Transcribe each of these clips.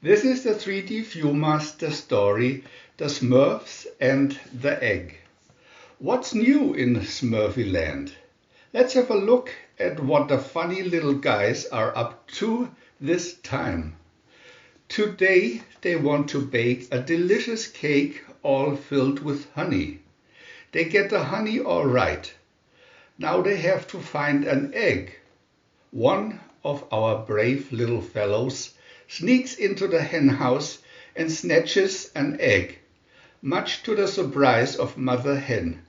This is the 3D VIEW-MASTER story, The Smurfs and the Egg. What's new in Smurfyland? Let's have a look at what the funny little guys are up to this time. Today they want to bake a delicious cake all filled with honey. They get the honey all right. Now they have to find an egg. One of our brave little fellows sneaks into the hen house and snatches an egg, much to the surprise of Mother Hen.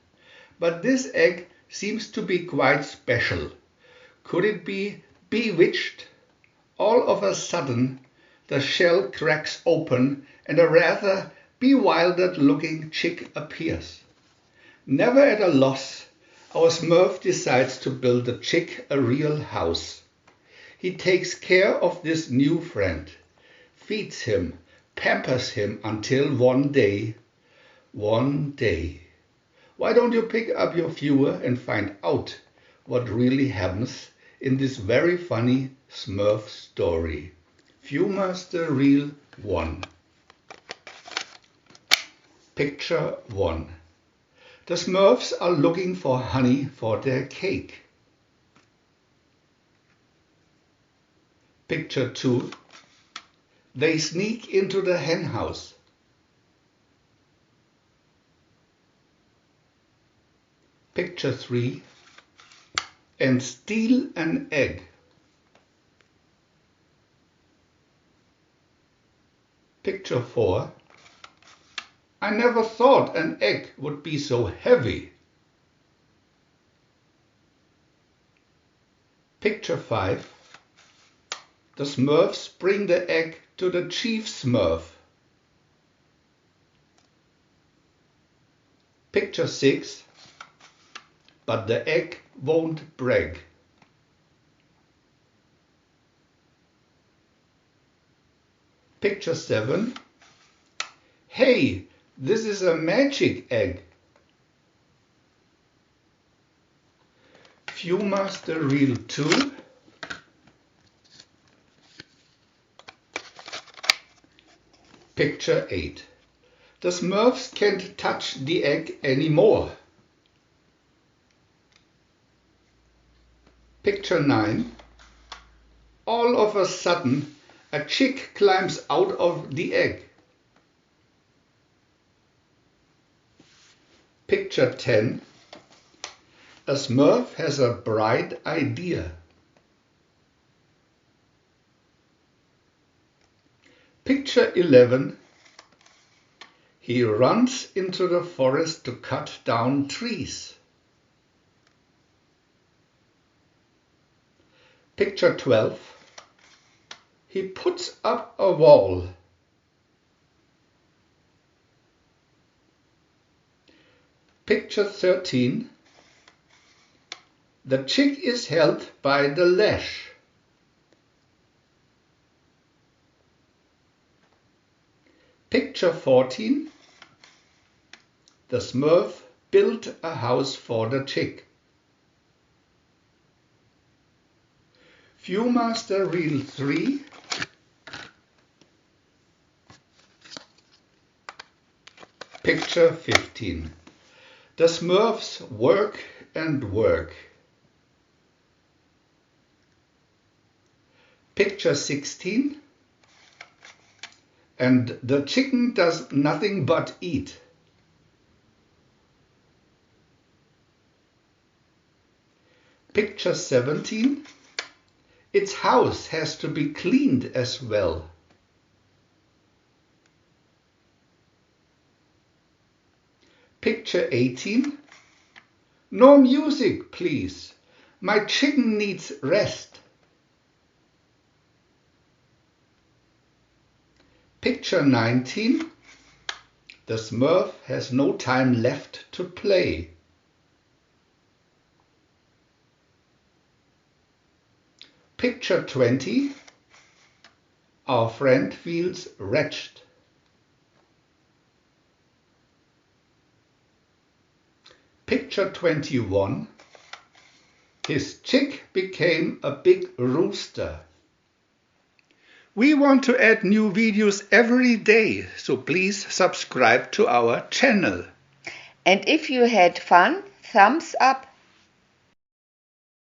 But this egg seems to be quite special. Could it be bewitched? All of a sudden, the shell cracks open and a rather bewildered-looking chick appears. Never at a loss, our Smurf decides to build the chick a real house. He takes care of this new friend, feeds him, pampers him until one day. Why don't you pick up your viewer and find out what really happens in this very funny Smurf story. VIEW-MASTER Reel 1. Picture 1. The Smurfs are looking for honey for their cake. Picture 2. They sneak into the hen house. Picture 3. And steal an egg. Picture 4. I never thought an egg would be so heavy. Picture 5. The Smurfs bring the egg to the Chief Smurf. Picture 6. But the egg won't brag. Picture 7. Hey, this is a magic egg. VIEW-MASTER Reel 2. Picture 8. The Smurfs can't touch the egg anymore. Picture 9. All of a sudden, a chick climbs out of the egg. Picture 10. A Smurf has a bright idea. Picture 11. He runs into the forest to cut down trees. Picture 12. He puts up a wall. Picture 13. The chick is held by the lash. Picture 14. The Smurf built a house for the chick. VIEW-MASTER Reel 3. Picture 15. The Smurfs work and work. Picture 16. And the chicken does nothing but eat. Picture 17. Its house has to be cleaned as well. Picture 18. No music, please. My chicken needs rest. Picture 19. The Smurf has no time left to play. Picture 20. Our friend feels wretched. Picture 21. His chick became a big rooster. We want to add new videos every day, so please subscribe to our channel. And if you had fun, thumbs up.